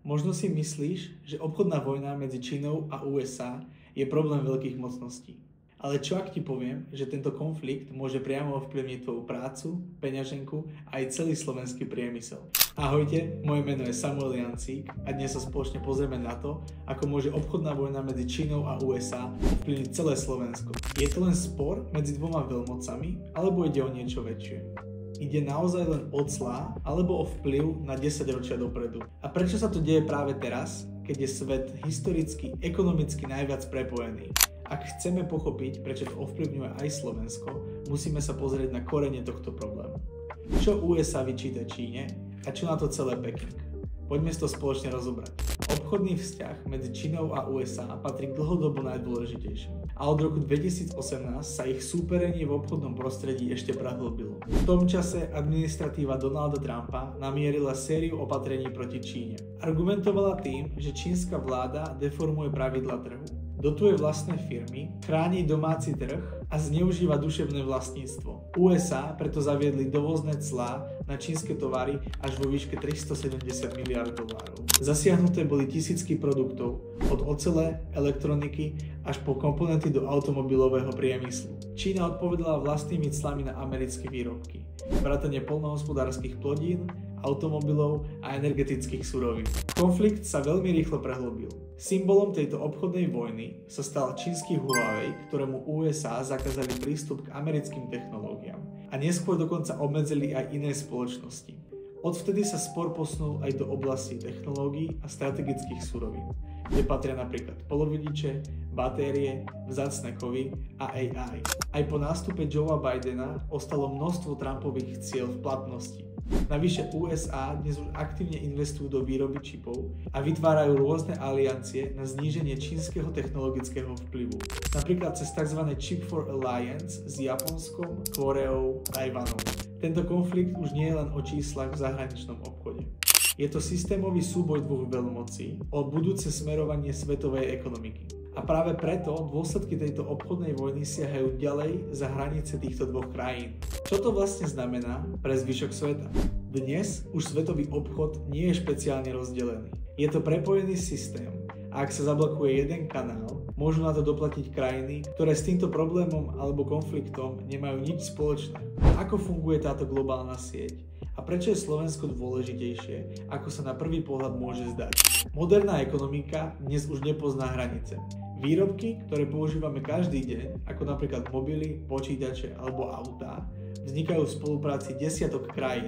Možno si myslíš, že obchodná vojna medzi Čínou a USA je problém veľkých mocností. Ale čo ak ti poviem, že tento konflikt môže priamo ovplyvniť tvoju prácu, peňaženku a aj celý slovenský priemysel? Ahojte, moje meno je Samuel Jancík a dnes sa spoločne pozrieme na to, ako môže obchodná vojna medzi Čínou a USA ovplyvniť celé Slovensko. Je to len spor medzi dvoma veľmocami, alebo ide o niečo väčšie? Ide naozaj len o clá alebo o vplyv na 10 ročia dopredu? A prečo sa to deje práve teraz, keď je svet historicky, ekonomicky najviac prepojený? Ak chceme pochopiť, prečo to ovplyvňuje aj Slovensko, musíme sa pozrieť na korene tohto problému. Čo USA vyčíta Číne a čo na to celé Peking? Poďme si to spoločne rozobrať. Obchodný vzťah medzi Čínou a USA patrí k dlhodobo najdôležitejším. A od roku 2018 sa ich súperenie v obchodnom prostredí ešte prehlbilo. V tom čase administratíva Donalda Trumpa namierila sériu opatrení proti Číne. Argumentovala tým, že čínska vláda deformuje pravidlá trhu, dotuje vlastné firmy, chráni domáci trh a zneužíva duševné vlastníctvo. USA preto zaviedli dovozné clá na čínske tovary až vo výške 370 miliárd dolárov. Zasiahnuté boli tisícky produktov, od ocele, elektroniky až po komponenty do automobilového priemyslu. Čína odpovedala vlastnými clami na americké výrobky, vrátane poľnohospodárskych plodín, automobilov a energetických surovín. Konflikt sa veľmi rýchlo prehlbil. Symbolom tejto obchodnej vojny sa stal čínsky Huawei, ktorému USA zakázali prístup k americkým technológiám a neskôr dokonca obmedzili aj iné spoločnosti. Odvtedy sa spor posunul aj do oblasti technológií a strategických surovín, kde patria napríklad polovodiče, batérie, vzácne kovy a AI. Aj po nástupe Joea Bidena ostalo množstvo Trumpových cieľ v platnosti. Navyše USA dnes už aktívne investujú do výroby čipov a vytvárajú rôzne aliancie na zníženie čínskeho technologického vplyvu. Napríklad cez tzv. Chip for Alliance s Japonskom, Kóreou, Tajvanom. Tento konflikt už nie je len o číslach v zahraničnom obchode. Je to systémový súboj dvoch veľmocí o budúce smerovanie svetovej ekonomiky. A práve preto dôsledky tejto obchodnej vojny siahajú ďalej za hranice týchto dvoch krajín. Čo to vlastne znamená pre zvyšok sveta? Dnes už svetový obchod nie je špeciálne rozdelený. Je to prepojený systém a ak sa zablokuje jeden kanál, môžu na to doplatiť krajiny, ktoré s týmto problémom alebo konfliktom nemajú nič spoločné. Ako funguje táto globálna sieť? A prečo je Slovensko dôležitejšie, ako sa na prvý pohľad môže zdať? Moderná ekonomika dnes už nepozná hranice. Výrobky, ktoré používame každý deň, ako napríklad mobily, počítače alebo autá, vznikajú v spolupráci desiatok krajín.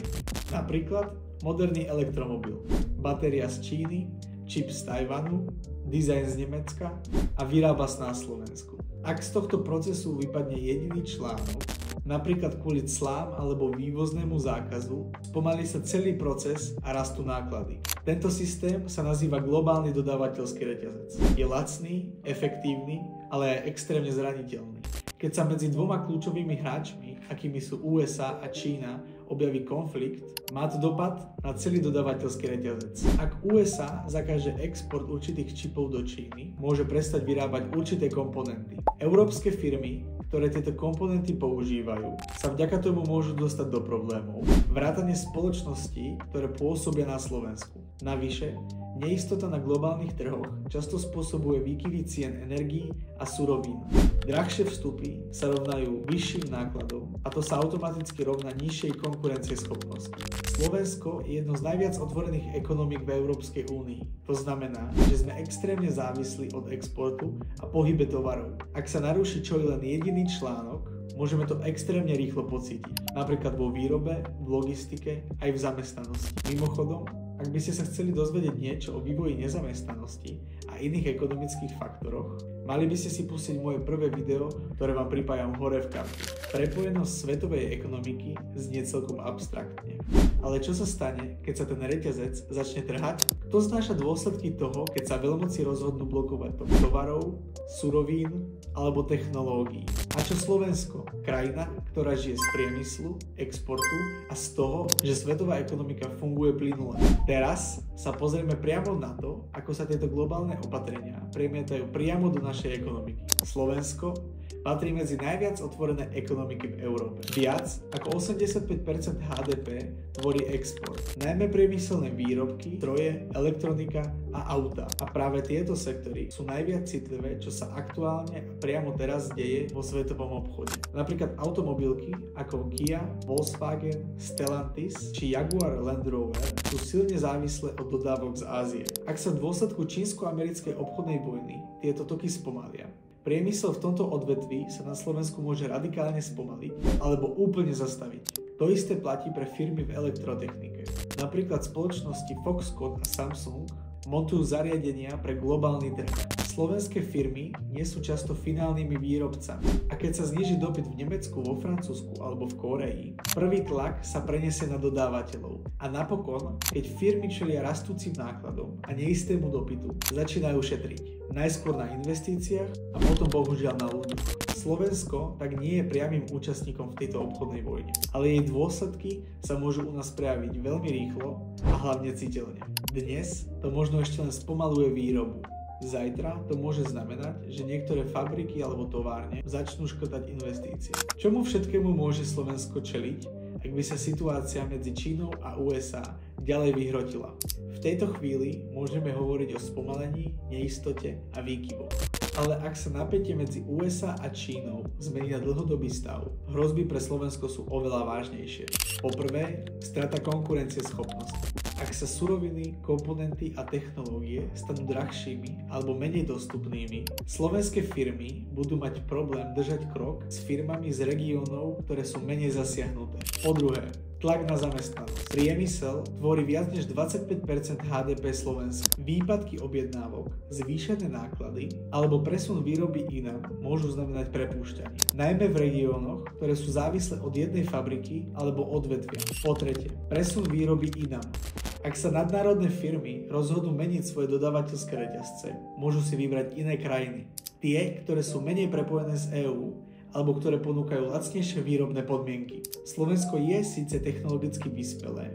Napríklad moderný elektromobil, batéria z Číny, čip z Tajvanu, dizajn z Nemecka a vyrába sa na Slovensku. Ak z tohto procesu vypadne jediný článok, napríklad kvôli clám alebo vývoznému zákazu, spomalí sa celý proces a rastú náklady. Tento systém sa nazýva globálny dodávateľský reťazec. Je lacný, efektívny, ale aj extrémne zraniteľný. Keď sa medzi dvoma kľúčovými hráčmi, akými sú USA a Čína, objaví konflikt, má to dopad na celý dodávateľský reťazec. Ak USA zakáže export určitých čipov do Číny, môže prestať vyrábať určité komponenty. Európske firmy, ktoré tieto komponenty používajú, sa vďaka tomu môžu dostať do problémov. Vrátane spoločností, ktoré pôsobia na Slovensku. Navyše, neistota na globálnych trhoch často spôsobuje výkyvy cien energií a surovín. Drahšie vstupy sa rovnajú vyšším nákladom a to sa automaticky rovná nižšej konkurencieschopnosti. Slovensko je jedno z najviac otvorených ekonomík v Európskej únii. To znamená, že sme extrémne závislí od exportu a pohybe tovarov. Ak sa naruší čo je len jediný článok, môžeme to extrémne rýchlo pocítiť. Napríklad vo výrobe, v logistike aj v zamestnanosti. Mimochodom, ak by ste sa chceli dozvedieť niečo o vývoji nezamestnanosti a iných ekonomických faktoroch, mali by ste si pustiť moje prvé video, ktoré vám pripájam hore v kartu. Prepojenosť svetovej ekonomiky znie celkom abstraktne. Ale čo sa stane, keď sa ten reťazec začne trhať? Kto znáša dôsledky toho, keď sa veľmoci rozhodnú blokovať tovarov, surovín alebo technológií? A čo Slovensko? Krajina, ktorá žije z priemyslu, exportu a z toho, že svetová ekonomika funguje plynule. Teraz sa pozrieme priamo na to, ako sa tieto globálne opatrenia premietajú priamo do našej ekonomiky. Slovensko patrí medzi najviac otvorené ekonomiky v Európe. Viac ako 85% HDP tvorí export, najmä priemyselné výrobky, stroje, elektronika a autá. A práve tieto sektory sú najviac citlivé, čo sa aktuálne a priamo teraz deje vo svetovom obchode. Napríklad automobilky ako Kia, Volkswagen, Stellantis či Jaguar Land Rover sú silne závislé od dodávok z Ázie. Ak sa v dôsledku čínsko-americkej obchodnej vojny tieto toky spomalia, priemysel v tomto odvetví sa na Slovensku môže radikálne spomaliť alebo úplne zastaviť. To isté platí pre firmy v elektrotechnike. Napríklad spoločnosti Foxconn a Samsung montujú zariadenia pre globálny trh. Slovenské firmy nie sú často finálnymi výrobcami a keď sa zníži dopyt v Nemecku, vo Francúzsku alebo v Kórei, prvý tlak sa preniesie na dodávateľov. A napokon, keď firmy čelia rastúcim nákladom a neistému dopytu, začínajú šetriť. Najskôr na investíciách a potom bohužiaľ na ľuďoch. Slovensko tak nie je priamym účastníkom v tejto obchodnej vojne, ale jej dôsledky sa môžu u nás prejaviť veľmi rýchlo a hlavne citeľne. Dnes to možno ešte len spomaluje výrobu. Zajtra to môže znamenať, že niektoré fabriky alebo továrne začnú škrtať investície. Čomu všetkému môže Slovensko čeliť, ak by sa situácia medzi Čínou a USA ďalej vyhrotila? V tejto chvíli môžeme hovoriť o spomalení, neistote a výkyvoch. Ale ak sa napätie medzi USA a Čínou zmení na dlhodobý stav, hrozby pre Slovensko sú oveľa vážnejšie. Poprvé, strata konkurencieschopnosti. Ak sa suroviny, komponenty a technológie stanú drahšími alebo menej dostupnými, slovenské firmy budú mať problém držať krok s firmami z regiónov, ktoré sú menej zasiahnuté. Po druhé, tlak na zamestnanosť. Priemysel tvorí viac než 25% HDP Slovenska. Výpadky objednávok, zvýšené náklady alebo presun výroby inam môžu znamenať prepúšťanie. Najmä v regiónoch, ktoré sú závislé od jednej fabriky alebo odvetvia. Po tretie, presun výroby inam. Ak sa nadnárodné firmy rozhodnú meniť svoje dodávateľské reťazce, môžu si vybrať iné krajiny. Tie, ktoré sú menej prepojené s EÚ, alebo ktoré ponúkajú lacnejšie výrobné podmienky. Slovensko je síce technologicky vyspelé,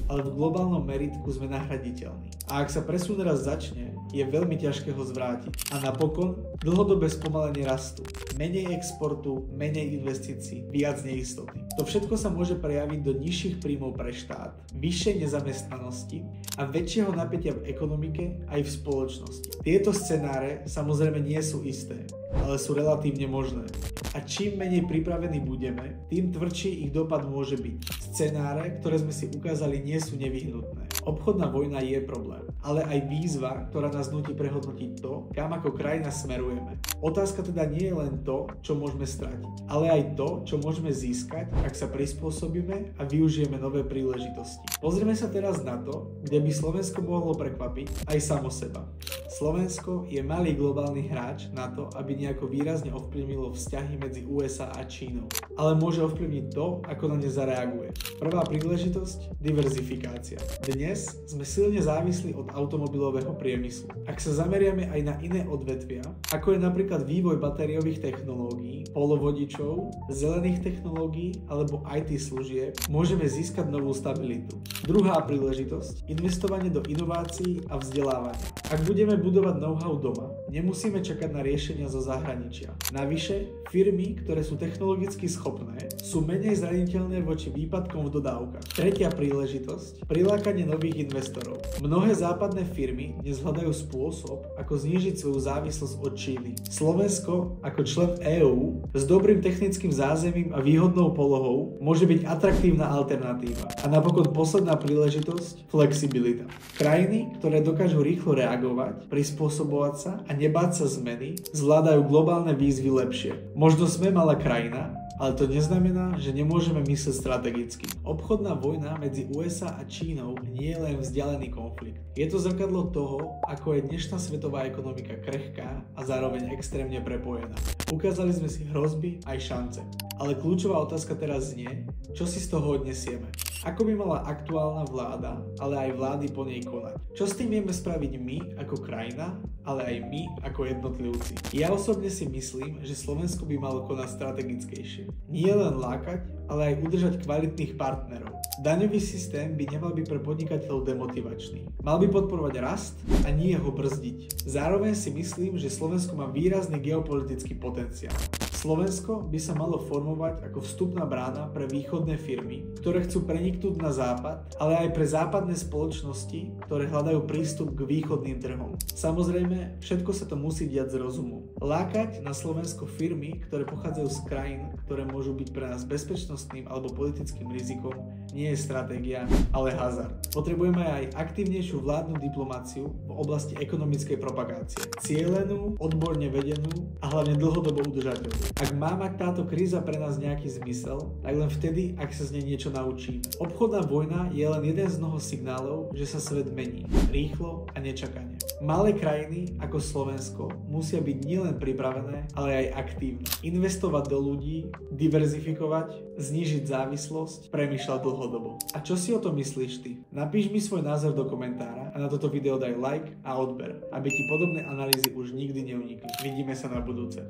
ale v globálnom meritku sme nahraditeľní. A ak sa presun raz začne, je veľmi ťažké ho zvrátiť. A napokon dlhodobé spomalenie rastu, menej exportu, menej investícií, viac neistoty. To všetko sa môže prejaviť do nižších príjmov pre štát, vyššej nezamestnanosti a väčšieho napätia v ekonomike aj v spoločnosti. Tieto scenáre samozrejme nie sú isté, ale sú relatívne možné. A čím menej pripravení budeme, tým tvrdší ich dopad môže byť. Scenáre, ktoré sme si ukázali, nie sú nevyhnutné. Obchodná vojna je problém, ale aj výzva, ktorá nás nutí prehodnotiť to, kam ako krajina smerujeme. Otázka teda nie je len to, čo môžeme stratiť, ale aj to, čo môžeme získať, ak sa prispôsobíme a využijeme nové príležitosti. Pozrieme sa teraz na to, kde by Slovensko mohlo prekvapiť aj samo seba. Slovensko je malý globálny hráč na to, aby nejako výrazne ovplyvnilo vzťahy medzi USA a Čínou, ale môže ovplyvniť to, ako na ne zareaguje. Prvá príležitosť – diverzifikácia. Dnes sme silne závislí od automobilového priemyslu. Ak sa zameriame aj na iné odvetvia, ako je napríklad vývoj batériových technológií, polovodičov, zelených technológií alebo IT služieb, môžeme získať novú stabilitu. Druhá príležitosť – investovanie do inovácií a vzdelávania. Ak budeme budovať know-how doma, nemusíme čakať na riešenia zo zahraničia. Navyše, firmy, ktoré sú technologicky schopné, sú menej zraniteľné voči výpadkom v dodávkach. Tretia príležitosť – prilákanie nových investorov. Mnohé západné firmy dnes hľadajú spôsob, ako znížiť svoju závislosť od Číny. Slovensko, ako člen EÚ, s dobrým technickým zázemím a výhodnou polohou, môže byť atraktívna alternatíva. A napokon posledná príležitosť – flexibilita. Krajiny, ktoré dokážu rýchlo reagovať, prispôsobovať sa a nebáť sa zmeny, zvládajú globálne výzvy lepšie. Možno sme malá krajina, ale to neznamená, že nemôžeme myslieť strategicky. Obchodná vojna medzi USA a Čínou nie je len vzdialený konflikt. Je to zrkadlo toho, ako je dnešná svetová ekonomika krehká a zároveň extrémne prepojená. Ukázali sme si hrozby aj šance. Ale kľúčová otázka teraz znie, čo si z toho odnesieme. Ako by mala aktuálna vláda, ale aj vlády po nej konať? Čo s tým vieme spraviť my ako krajina, ale aj my ako jednotlivci? Ja osobne si myslím, že Slovensko by malo konať strategickejšie. Nie len lákať, ale aj udržať kvalitných partnerov. Daňový systém by nemal byť pre podnikateľov demotivačný. Mal by podporovať rast a nie ho brzdiť. Zároveň si myslím, že Slovensko má výrazný geopolitický potenciál. Slovensko by sa malo formovať ako vstupná brána pre východné firmy, ktoré chcú preniknúť na západ, ale aj pre západné spoločnosti, ktoré hľadajú prístup k východným trhom. Samozrejme, všetko sa to musí diať z rozumu. Lákať na Slovensko firmy, ktoré pochádzajú z krajín, ktoré môžu byť pre nás bezpečnostným alebo politickým rizikom, nie je stratégia, ale hazard. Potrebujeme aj aktívnejšiu vládnu diplomáciu v oblasti ekonomickej propagácie. Cielenú, odborne vedenú a hlavne dlhodobo udržateľnú. Ak má mať táto kríza pre nás nejaký zmysel, tak len vtedy, ak sa z nej niečo naučíme. Obchodná vojna je len jeden z mnoho signálov, že sa svet mení. Rýchlo a nečakane. Malé krajiny ako Slovensko musia byť nielen pripravené, ale aj aktívne. Investovať do ľudí, diverzifikovať, znížiť závislosť, premýšľať dlhodobo. A čo si o tom myslíš ty? Napíš mi svoj názor do komentára a na toto video daj like a odber, aby ti podobné analýzy už nikdy neunikli. Vidíme sa na budúce.